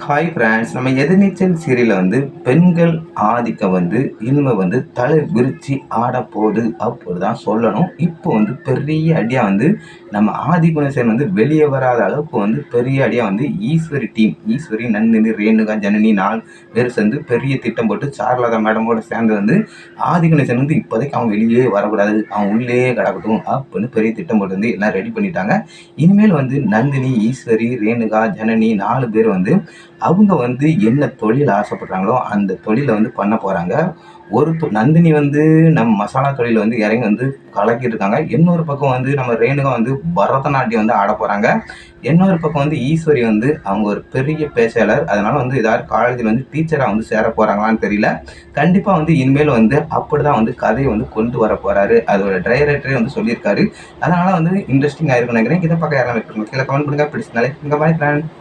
Hi friends, நம்ம எதிர்நீச்சல் சீரியலில் பெண்கள் ஆதிக்கம் இனிமே தலை விரிச்சு ஆடப்போகுது அப்படி தான் சொல்லணும். இப்போ பெரிய அடியாக நம்ம ஆதிகுணசேகரன் வெளியே வராத அளவுக்கு பெரிய அடியாக ஈஸ்வரி டீம், ஈஸ்வரி, நந்தினி, ரேணுகா, ஜனனி 4 பேர் சேர்ந்து பெரிய திட்டம் போட்டு சாருலதா மேடமோட சேர்ந்து ஆதிகுணசேகரன் இப்போதைக்கு அவன் வெளியே வரக்கூடாது, அவன் உள்ளே கிடக்கட்டும் அப்படின்னு பெரிய திட்டம் போட்டு எல்லாம் ரெடி பண்ணிட்டாங்க. இனிமேல் நந்தினி, ஈஸ்வரி, ரேணுகா, ஜனனி 4 பேர் அவங்க என்ன தொழில் ஆசைப்படுறாங்களோ அந்த தொழிலை பண்ண போகிறாங்க. ஒரு நந்தினி நம்ம மசாலா தொழில் இறங்கி கலக்கிட்டு இருக்காங்க. இன்னொரு பக்கம் நம்ம ரேணுகா பரதநாட்டியம் ஆட போகிறாங்க. இன்னொரு பக்கம் ஈஸ்வரி அவங்க ஒரு பெரிய பேச்சாளர். அதனால் ஏதாவது காலேஜில் டீச்சராக சேர போகிறாங்களான்னு தெரியல. கண்டிப்பாக இனிமேல் அப்படி தான் கதையை கொண்டு வர போகிறாரு. அதோட டைரக்டரே சொல்லியிருக்காரு. அதனால் இன்ட்ரெஸ்டிங்காக இருக்குன்னு நினைக்கிறேன். இதை பக்கம் யாரும் கீழே கமெண்ட் பண்ணுங்கள். பிடிச்சிருந்தாலே இங்கே பாய் ஃப்ரெண்ட்.